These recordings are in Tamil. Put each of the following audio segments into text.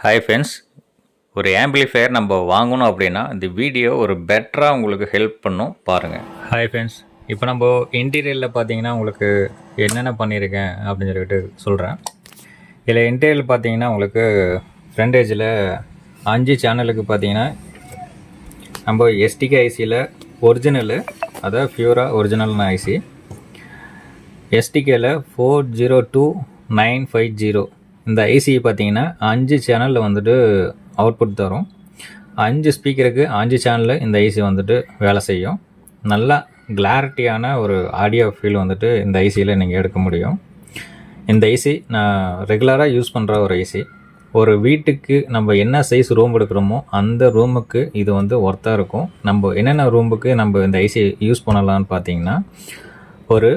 ஹாய் ஃப்ரெண்ட்ஸ், ஒரு ஆம்பிளிஃபையர் நம்ம வாங்கணும் அப்படின்னா இந்த வீடியோ ஒரு பெட்டராக உங்களுக்கு ஹெல்ப் பண்ணும் பாருங்கள். ஹாய் ஃப்ரெண்ட்ஸ், இப்போ நம்ம இன்டீரியரில் பார்த்தீங்கன்னா உங்களுக்கு என்னென்ன பண்ணியிருக்கேன் அப்படின்னு சொல்லிட்டு சொல்கிறேன். இதில் இன்டீரியல் பார்த்தீங்கன்னா உங்களுக்கு ஃப்ரண்டேஜில் 5 சேனலுக்கு பார்த்தீங்கன்னா நம்ம எஸ்டிகே ஐசியில் ஒரிஜினலு, அதாவது பியூராக ஒரிஜினல்னு ஐசி. எஸ்டிகேயில் 402950 இந்த ஐசி பார்த்தீங்கன்னா 5 சேனலில் வந்துட்டு அவுட்புட் தரும். 5 ஸ்பீக்கருக்கு 5 சேனலில் இந்த ஐசி வந்துட்டு வேலை செய்யும். நல்லா கிளாரிட்டியான ஒரு ஆடியோ ஃபீல் வந்துட்டு இந்த ஐசியில் நீங்கள் எடுக்க முடியும். இந்த ஐசி நான் ரெகுலராக யூஸ் பண்ணுற ஒரு ஐசி. ஒரு வீட்டுக்கு நம்ம என்ன சைஸ் ரூம் எடுக்கிறோமோ அந்த ரூமுக்கு இது வந்து ஒர்த்தாக இருக்கும். நம்ம என்னென்ன ரூமுக்கு நம்ம இந்த ஐசி யூஸ் பண்ணலான்னு பார்த்தீங்கன்னா, ஒரு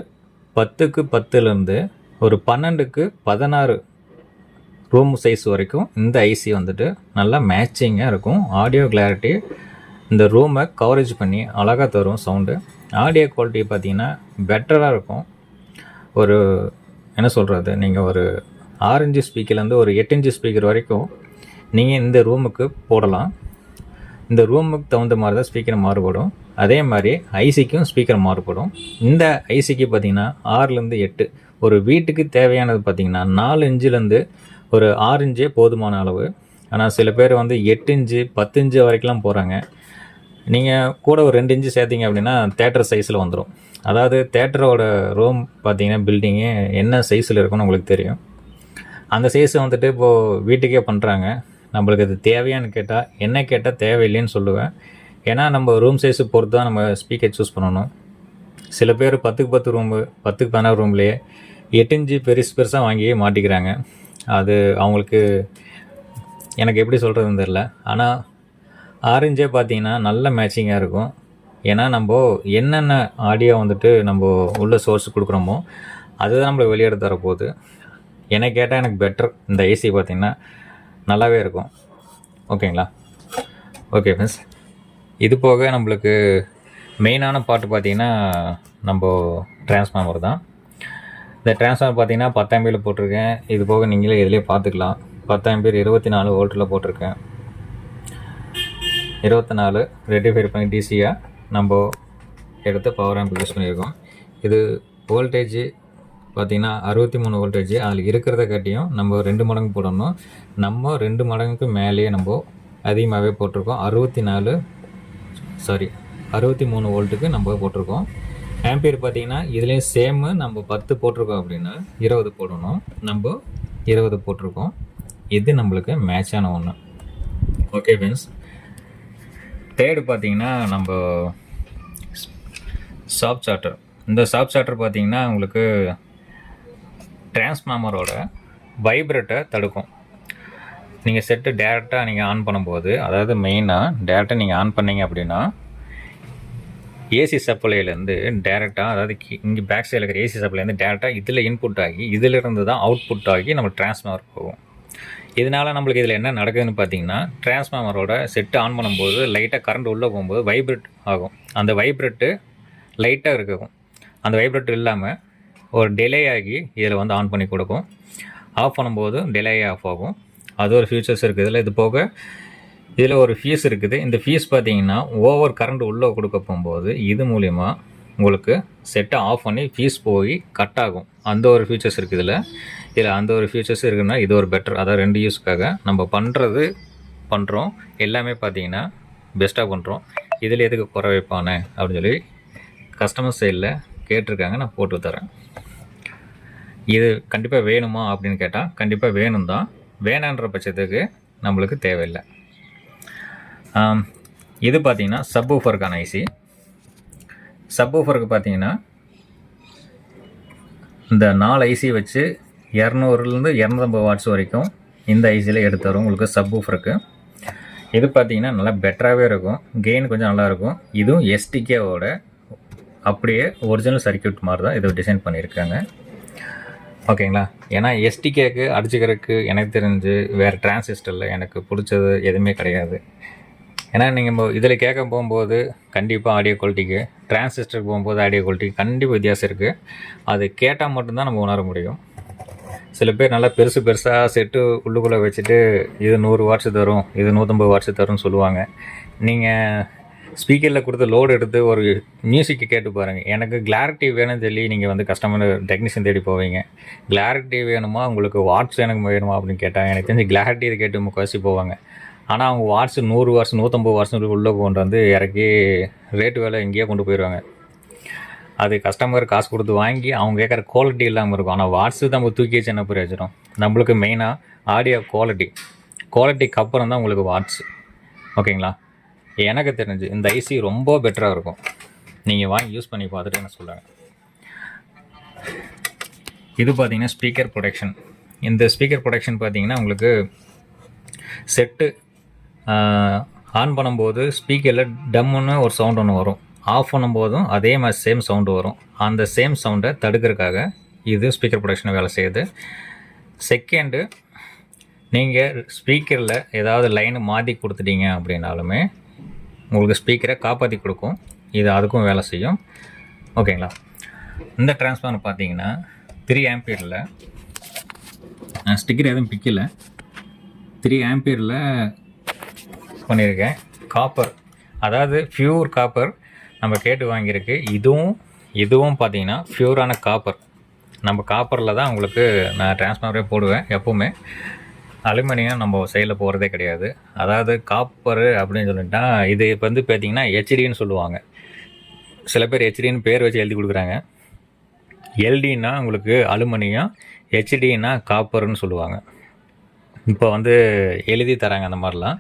10க்கு 10லேருந்து ஒரு 12க்கு 16 ரூம் சைஸ் வரைக்கும் இந்த ஐசி வந்துட்டு நல்லா மேட்சிங்காக இருக்கும். ஆடியோ கிளாரிட்டி இந்த ரூமை கவரேஜ் பண்ணி அழகாக தரும். சவுண்டு ஆடியோ குவாலிட்டி பார்த்திங்கன்னா பெட்டராக இருக்கும். ஒரு என்ன சொல்கிறது, நீங்கள் ஒரு 6 இன்ச்சு ஸ்பீக்கர்லேருந்து ஒரு 8 இன்ச்சு ஸ்பீக்கர் வரைக்கும் நீங்கள் இந்த ரூமுக்கு போடலாம். இந்த ரூமுக்கு தகுந்த மாதிரி தான் ஸ்பீக்கர் மாறுபடும். அதே மாதிரி ஐசிக்கும் ஸ்பீக்கர் மாறுபடும். இந்த ஐசிக்கு பார்த்திங்கன்னா 6லேருந்து 8, ஒரு வீட்டுக்கு தேவையானது பார்த்திங்கன்னா 4 இன்ச்சுலேருந்து ஒரு 6 இன்ச்சே போதுமான அளவு. ஆனால் சில பேர் வந்து 8 இன்ச்சு 10 இன்ச்சு வரைக்கும்லாம் போகிறாங்க. நீங்கள் கூட ஒரு 2 இன்ச்சு சேர்த்திங்க அப்படின்னா தேட்டர் சைஸில் வந்துடும். அதாவது தேட்டரோட ரூம் பார்த்திங்கன்னா பில்டிங்கு என்ன சைஸில் இருக்குன்னு உங்களுக்கு தெரியும். அந்த சைஸை வந்துட்டு இப்போது வீட்டுக்கே பண்ணுறாங்க. நம்மளுக்கு அது தேவையான்னு கேட்டால் என்ன கேட்டால் தேவையில்லைன்னு சொல்லுவேன். ஏன்னா நம்ம ரூம் சைஸு பொறுத்து தான் நம்ம ஸ்பீக்கர் சூஸ் பண்ணணும். சில பேர் 10க்கு 10 ரூமு 10க்கு 16 ரூம்லேயே 8 இன்ச்சு பெருசாக வாங்கி மாட்டிக்கிறாங்க. அது அவங்களுக்கு எனக்கு எப்படி சொல்கிறதுன்னு தெரில. ஆனால் 6 இன்ச்சே பார்த்தீங்கன்னா நல்ல மேட்சிங்காக இருக்கும். ஏன்னா நம்ம என்னென்ன ஆடியோ வந்துட்டு நம்ம உள்ள சோர்ஸ் கொடுக்குறோமோ அதுதான் நம்மளுக்கு வெளியேற தரப்போகுது. என்னை கேட்டால் எனக்கு பெட்டர் இந்த ஏசி பார்த்திங்கன்னா நல்லாவே இருக்கும். ஓகேங்களா? ஓகே ஃப்ரெண்ட்ஸ், இது போக நம்மளுக்கு மெயினான பார்ட்டு பார்த்திங்கன்னா நம்ம டிரான்ஸ்ஃபார்மர் தான். இந்த டிரான்ஸ்ஃபார்மர் பார்த்தீங்கன்னா 10 ஆம்பியரில் போட்டிருக்கேன். இது போக நீங்களே இதிலே பார்த்துக்கலாம். 10 ஆம்பியர் 24 வோல்ட்டில் போட்டிருக்கேன். 24 ரெட்டிஃபைர் பண்ணி டிசியாக நம்ம எடுத்து பவர் ஆம்ப் யூஸ் பண்ணியிருக்கோம். இது வோல்டேஜ் பார்த்திங்கன்னா 63 வோல்டேஜ். அதில் இருக்கிறத காட்டியும் நம்ம 2 மடங்கு போடணும். நம்ம 2 மடங்குக்கு மேலேயே நம்ம அதிகமாகவே போட்டிருக்கோம். 63 வோல்ட்டுக்கு நம்ம போட்டிருக்கோம். ஆம்பியர் பார்த்தீங்கன்னா இதுலேயும் சேமு. நம்ம 10 போட்டிருக்கோம் அப்படின்னா 20 போடணும். நம்ம 20 போட்டிருக்கோம். இது நம்மளுக்கு மேட்சான ஒன்று. ஓகே ஃப்ரெண்ட்ஸ், தேர்டு பார்த்தீங்கன்னா நம்ம சாப் சார்ட்டர். இந்த சாப் சார்ட்டர் பார்த்தீங்கன்னா உங்களுக்கு டிரான்ஸ்ஃபார்மரோட வைப்ரேட்டை தடுக்கும். நீங்கள் செட்டு டேரெக்டாக நீங்கள் ஆன் பண்ணும்போது, அதாவது மெயினாக டேரெக்டாக நீங்கள் ஆன் பண்ணிங்க அப்படின்னா ஏசி சப்ளைலேருந்து டேரெக்டாக, அதாவது இங்கே பேக் சைடில் இருக்கிற ஏசி சப்ளைலேருந்து டேரெக்டாக இதில் இன்புட் ஆகி இதிலிருந்து தான் அவுட்புட் ஆகி நம்ம டிரான்ஸ்ஃபார்மர் போகும். இதனால் நம்மளுக்கு இதில் என்ன நடக்குதுன்னு பார்த்தீங்கன்னா, டிரான்ஸ்ஃபார்மரோட செட்டு ஆன் பண்ணும்போது லைட்டாக கரண்ட் உள்ளே போகும்போது வைப்ரேட் ஆகும். அந்த வைப்ரேட்டு லைட்டாக இருக்கும். அந்த வைப்ரேட் இல்லாமல் ஒரு டிலே ஆகி இதில் வந்து ஆன் பண்ணி கொடுக்கும். ஆஃப் பண்ணும்போது டிலே ஆஃப் ஆகும். அது ஒரு ஃபியூச்சர்ஸ் இருக்குது இதில். இது போக இதில் ஒரு ஃபீஸ் இருக்குது. இந்த ஃபீஸ் பார்த்தீங்கன்னா ஓவர் கரண்ட் உள்ளே கொடுக்க போகும்போது இது மூலிமா உங்களுக்கு செட்டை ஆஃப் பண்ணி ஃபீஸ் போய் கட் ஆகும். அந்த ஒரு ஃபீச்சர்ஸ் இருக்குது இதில் அந்த ஒரு ஃபீச்சர்ஸ் இருக்குன்னா இது ஒரு பெட்டர். அதாவது 2 யூஸ்க்காக நம்ம பண்ணுறோம் எல்லாமே பார்த்தீங்கன்னா பெஸ்ட்டாக பண்ணுறோம். இதில் எதுக்கு குறை வைப்பானே அப்படின்னு சொல்லி கஸ்டமர் சைடில் கேட்டிருக்காங்க. நான் போட்டு தரேன். இது கண்டிப்பாக வேணுமா அப்படின்னு கேட்டால் கண்டிப்பாக வேணும் தான். வேணான்ற பட்சத்துக்கு நம்மளுக்கு தேவையில்லை. இது பார்த்திங்கன்னா சப்வூஃபருக்கான ஐசி. சப்வூஃபருக்கு பார்த்திங்கன்னா இந்த 4 ஐசி வச்சு 200லேருந்து 250 வாட்ஸ் வரைக்கும் இந்த ஐசியில் எடுத்து வரும் உங்களுக்கு சப்வூஃபருக்கு. இது பார்த்திங்கன்னா நல்லா பெட்டராகவே இருக்கும். கெயின் கொஞ்சம் நல்லாயிருக்கும். இதுவும் எஸ்டிகேவோட அப்படியே ஒரிஜினல் சர்க்கியூட் மாதிரி தான் இதை டிசைன் பண்ணியிருக்காங்க. ஓகேங்களா? ஏன்னா எஸ்டிகேக்கு அடிச்சுக்கிறதுக்கு எனக்கு தெரிஞ்சு வேறு டிரான்சிஸ்டரில் எனக்கு பிடிச்சது எதுவுமே கிடையாது. ஏன்னா நீங்கள் இதில் கேட்க போகும்போது கண்டிப்பாக ஆடியோ குவாலிட்டிக்கு, டிரான்சிஸ்டருக்கு போகும்போது ஆடியோ குவாலிட்டிக்கு கண்டிப்பாக வித்தியாசம் இருக்குது. அது கேட்டால் மட்டும்தான் நம்ம உணர முடியும். சில பேர் நல்லா பெருசாக செட்டு உள்ளுக்குள்ளே வச்சுட்டு இது 100 வாட்ஸ் தரும், இது 150 வாட்ஸ் தரும்னு சொல்லுவாங்க. நீங்கள் ஸ்பீக்கரில் கொடுத்து லோடு எடுத்து ஒரு மியூசிக்கு கேட்டு பாருங்கள். எனக்கு கிளாரிட்டி வேணும்னு சொல்லி நீங்கள் வந்து கஸ்டமர் டெக்னீஷியன் தேடி போவீங்க. கிளாரிட்டி வேணுமா உங்களுக்கு வாட்ஸ் எனக்கு வேணுமா அப்படின்னு கேட்டால் எனக்கு தெரிஞ்சு கிளாரிட்டி இதை கேட்டு முக்கால்வாசி போவாங்க. ஆனால் அவங்க வாட்ஸ் 100 வாட்ஸ் 150 வாட்ஸ் உள்ளே கொண்டு வந்து இறக்கி ரேட்டு வேலை எங்கேயோ கொண்டு போயிடுவாங்க. அது கஸ்டமர் காசு கொடுத்து வாங்கி அவங்க கேட்குற குவாலிட்டி இல்லாமல் இருக்கும். ஆனால் வாட்ஸு நம்ம தூக்கி வச்சு என்ன பிரயோஜனம்? நம்மளுக்கு மெயினாக ஆடியோ குவாலிட்டிக்கு அப்புறம் தான் உங்களுக்கு வாட்ஸு. ஓகேங்களா? எனக்கு தெரிஞ்சு இந்த ஐசி ரொம்ப பெட்டராக இருக்கும். நீங்கள் வாங்கி யூஸ் பண்ணி பார்த்துட்டு என்ன சொல்லுங்கள். இது பார்த்தீங்கன்னா ஸ்பீக்கர் ப்ரொடெக்ஷன். இந்த ஸ்பீக்கர் ப்ரொடெக்ஷன் பார்த்தீங்கன்னா உங்களுக்கு செட்டு ஆன் பண்ணும்போது ஸ்பீக்கரில் டம்முன்னு ஒரு சவுண்ட் ஒன்று வரும். ஆஃப் பண்ணும்போதும் அதே மாதிரி சேம் சவுண்டு வரும். அந்த சேம் சவுண்டை தடுக்கிறதுக்காக இது ஸ்பீக்கர் ப்ரொடெக்ஷனை வேலை செய்யுது. செகண்டு, நீங்கள் ஸ்பீக்கரில் ஏதாவது லைனை மாற்றி கொடுத்துட்டீங்க அப்படின்னாலுமே உங்களுக்கு ஸ்பீக்கரை காப்பாற்றி கொடுக்கும். இது அதுக்கும் வேலை செய்யும். ஓகேங்களா? இந்த டிரான்ஸ்ஃபார்மர் பார்த்தீங்கன்னா 3 ஆம்பியரில் ஸ்டிக்கர் எதுவும் பிக்கல, 3 ஆம்பியரில் பண்ணியிருக்கேன். காப்பர், அதாவது பியூர் காப்பர் நம்ம கேட்டு வாங்கியிருக்கு. இதுவும் பார்த்தீங்கன்னா பியூரான காப்பர். நம்ம காப்பரில் தான் உங்களுக்கு நான் டிரான்ஸ்ஃபார்மரே போடுவேன். எப்போவுமே அலுமினியம் நம்ம சைடில் போகிறதே கிடையாது. அதாவது காப்பரு அப்படின்னு சொல்லிட்டா இது இப்போ வந்து பார்த்திங்கன்னா ஹெச்டின்னு சொல்லுவாங்க. சில பேர் ஹெச்டின்னு பேர் வச்சு எழுதி கொடுக்குறாங்க. எல்டின்னா உங்களுக்கு அலுமினியம், ஹெச்டின்னா காப்பர்னு சொல்லுவாங்க. இப்போ வந்து எழுதி தராங்க அந்த மாதிரிலாம்.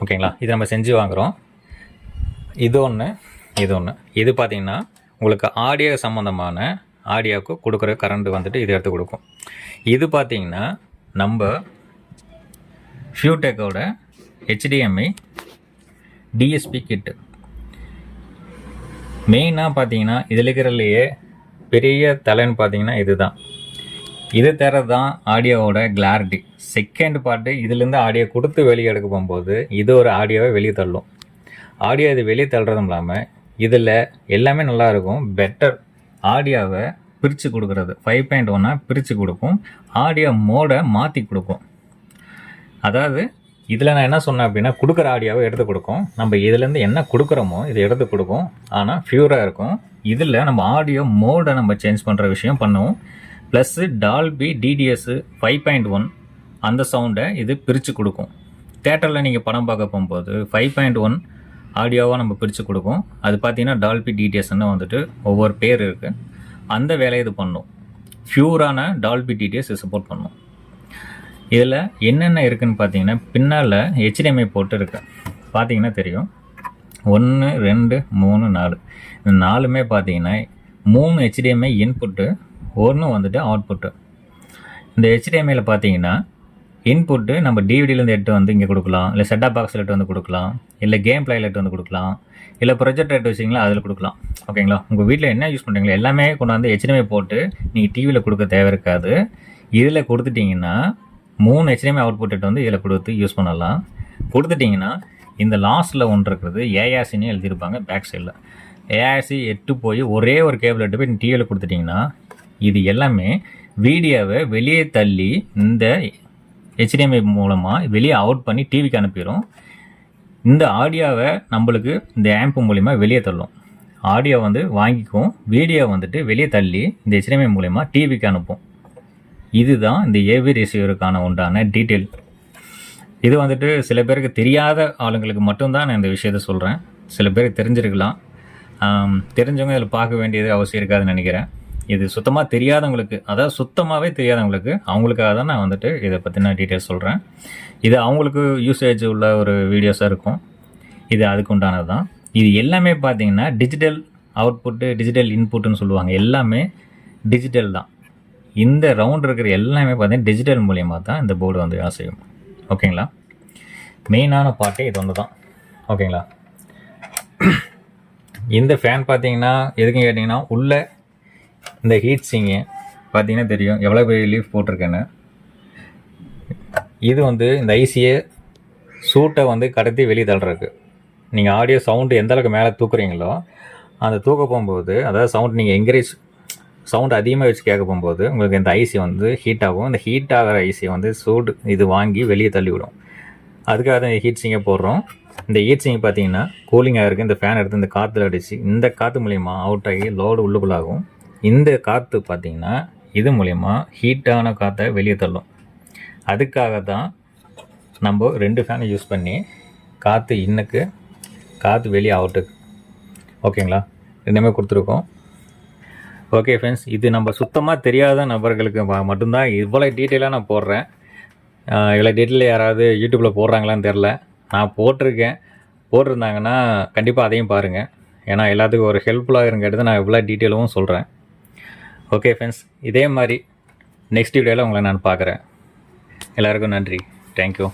ஓகேங்களா? இது நம்ம செஞ்சு வாங்குகிறோம். இது ஒன்று. இது பார்த்திங்கன்னா உங்களுக்கு ஆடியோ சம்மந்தமான ஆடியோவுக்கு கொடுக்குற கரண்ட் வந்துட்டு இது எடுத்து கொடுக்கும். இது பார்த்திங்கன்னா நம்ம ஃபியூடெக்கோட HDMI DSP கிட்டு. மெயினாக பார்த்தீங்கன்னா இதில் இருக்கிறதுலையே பெரிய தலைன்னு பார்த்தீங்கன்னா இதுதான். இது தரது தான் ஆடியோவோட கிளாரிட்டி. செகண்ட் பார்ட்டு இதிலேருந்து ஆடியோ கொடுத்து வெளியே எடுக்க போகும்போது இது ஒரு ஆடியோவை வெளியே தள்ளும். ஆடியோ இது வெளியே தள்ளுறதும் இல்லாமல் இதில் எல்லாமே நல்லாயிருக்கும். பெட்டர் ஆடியோவை பிரித்து கொடுக்குறது 5.1 பிரித்து கொடுக்கும். ஆடியோ மோடை மாற்றி கொடுக்கும். அதாவது இதில் நான் என்ன சொன்னேன் அப்படின்னா கொடுக்குற ஆடியோவை எடுத்து கொடுக்கும். நம்ம இதுலேருந்து என்ன கொடுக்குறோமோ இதை எடுத்து கொடுக்கும். ஆனால் ஃபியூராக இருக்கும். இதில் நம்ம ஆடியோ மோடை நம்ம சேஞ்ச் பண்ணுற விஷயம் பண்ணுவோம். ப்ளஸ்ஸு டால்பி டிடிஎஸ் 5.1 அந்த சவுண்டை இது பிரித்து கொடுக்கும். தேட்டரில் நீங்கள் படம் பார்க்க போகும்போது 5.1 ஆடியோவாக நம்ம பிரித்து கொடுக்கும். அது பார்த்தீங்கன்னா டால்பி டிடிஎஸ்ன்னு வந்துட்டு ஒவ்வொரு பேர் இருக்குது. அந்த வேலையை இது பண்ணும். ஃபியூரான டால்பி டிடிஎஸ் சப்போர்ட் பண்ணும். இதில் என்னென்ன இருக்குதுன்னு பார்த்தீங்கன்னா பின்னால் HDMI போட்டு இருக்கு. பார்த்தீங்கன்னா தெரியும். 1 2 3 4 இந்த 4மே பார்த்தீங்கன்னா 3 HDMI இன்புட்டு, 1 வந்துட்டு அவுட்புட்டு. இந்த HDMIயில் பார்த்தீங்கன்னா இன்புட்டு நம்ம டிவிடிலேருந்து எடுத்து வந்து இங்கே கொடுக்கலாம், இல்லை செட்டாப் பாக்ஸில் எடுத்து வந்து கொடுக்கலாம், இல்லை கேம் பிளேயில் எடுத்து வந்து கொடுக்கலாம், இல்லை ப்ரொஜெக்டர் எடுத்து வச்சிங்களா அதில் கொடுக்கலாம். ஓகேங்களா? உங்கள் வீட்டில் என்ன யூஸ் பண்ணுறீங்களோ எல்லாமே கொண்டாந்து HDMI போட்டு நீங்கள் டிவியில் கொடுக்க தேவை இருக்காது. இதில் கொடுத்துட்டிங்கன்னா 3 HDMI அவுட்புட் எடுத்து வந்து இதில் கொடுத்து யூஸ் பண்ணலாம். கொடுத்துட்டிங்கன்னா இந்த லாஸ்ட்டில் ஒன்று இருக்கிறது ஏஆர்சின்னு எழுதியிருப்பாங்க பேக் சைடில். ஏஆர்சி எட்டு போய் ஒரே ஒரு கேபிள் எடுத்து போய் டிவியில் கொடுத்துட்டிங்கன்னா இது எல்லாமே வீடியோவை வெளியே தள்ளி இந்த HDMI மூலமாக வெளியே அவுட் பண்ணி டிவிக்கு அனுப்பிடும். இந்த ஆடியோவை நம்மளுக்கு இந்த ஆம்ப் மூலிமா வெளியே தள்ளும். ஆடியோ வந்து வாங்கிக்கும், வீடியோ வந்துட்டு வெளியே தள்ளி இந்த HDMI மூலிமா டிவிக்கு அனுப்பும். இதுதான் இந்த ஏவி ரிசீவருக்கான உண்டான டீட்டெயில். இது வந்துட்டு சில பேருக்கு தெரியாத ஆளுங்களுக்கு மட்டும்தான் நான் இந்த விஷயத்த சொல்கிறேன். சில பேருக்கு தெரிஞ்சிருக்கலாம். தெரிஞ்சவங்க இதில் பார்க்க வேண்டியது அவசியம் இருக்காதுன்னு நினைக்கிறேன். இது சுத்தமாக தெரியாதவங்களுக்கு, அதாவது சுத்தமாகவே தெரியாதவங்களுக்கு அவங்களுக்காக தான் நான் வந்துட்டு இதை பற்றின டீட்டெயில்ஸ் சொல்கிறேன். இது அவங்களுக்கு யூசேஜ் உள்ள ஒரு வீடியோஸாக இருக்கும். இது அதுக்கு உண்டானது தான். இது எல்லாமே பார்த்தீங்கன்னா டிஜிட்டல் அவுட்புட்டு, டிஜிட்டல் இன்புட்டுன்னு சொல்லுவாங்க. எல்லாமே டிஜிட்டல் தான். இந்த ரவுண்ட் இருக்கிற எல்லாமே பார்த்தீங்கன்னா டிஜிட்டல் மூலியமாக தான் இந்த போர்டு வந்து வேலை செய்யும். ஓகேங்களா? மெயினான பார்ட்டே இது ஒன்று தான். ஓகேங்களா? இந்த ஃபேன் பார்த்தீங்கன்னா எதுக்குன்னு கேட்டிங்கன்னா உள்ளே இந்த ஹீட் சிங்கு பார்த்தீங்கன்னா தெரியும் எவ்வளோ பெரிய லீஃப் போட்டிருக்கேன்னு. இது வந்து இந்த ஐசியை சூட்டை வந்து கடத்தி வெளியே தள்ளுறதுக்கு. நீங்கள் ஆடியோ சவுண்டு எந்த அளவுக்கு மேலே தூக்குறீங்களோ அந்த தூக்க போகும்போது, அதாவது சவுண்ட் நீங்கள் என்கரேஜ் சவுண்ட் அதிகமாக வச்சு கேட்க போகும்போது உங்களுக்கு இந்த ஐசி வந்து ஹீட் ஆகும். இந்த ஹீட் ஆகிற ஐசி வந்து சூடு இது வாங்கி வெளியே தள்ளிவிடும். அதுக்காக தான் ஹீட் சிங்கை போடுறோம். இந்த ஹீட் சிங் பார்த்தீங்கன்னா கூலிங்காக இருக்குது. இந்த ஃபேன் எடுத்து இந்த காற்றுல அடித்து இந்த காற்று மூலிமா அவுட் ஆகி லோடு உள்ளுக்குள்ளாகும். இந்த காற்று பார்த்தீங்கன்னா இது மூலிமா ஹீட்டான காற்றை வெளியே தள்ளும். அதுக்காக தான் நம்ம 2 ஃபேனை யூஸ் பண்ணி காற்று இன்னுக்கு காற்று வெளியே அவுட்டுக்கு ஓகேங்களா ரெண்டுமே கொடுத்துருக்கோம். ஓகே ஃப்ரெண்ட்ஸ், இது நம்ம சுத்தமாக தெரியாத நபர்களுக்கு மட்டும்தான் இவ்வளோ டீட்டெயிலாக நான் போடுறேன். இவ்வளோ டீட்டெயில் யாராவது யூடியூப்பில் போடுறாங்களான்னு தெரில. நான் போட்டிருந்தாங்கன்னா கண்டிப்பாக அதையும் பாருங்கள். ஏன்னா எல்லாத்துக்கும் ஒரு ஹெல்ப்ஃபுல்லாக இருங்கிறது நான் இவ்வளோ டீட்டெயிலும் சொல்கிறேன். ஓகே ஃப்ரெண்ட்ஸ், இதே மாதிரி நெக்ஸ்ட் வீடியோவில் உங்களை நான் பார்க்குறேன். எல்லாருக்கும் நன்றி. தேங்க்யூ.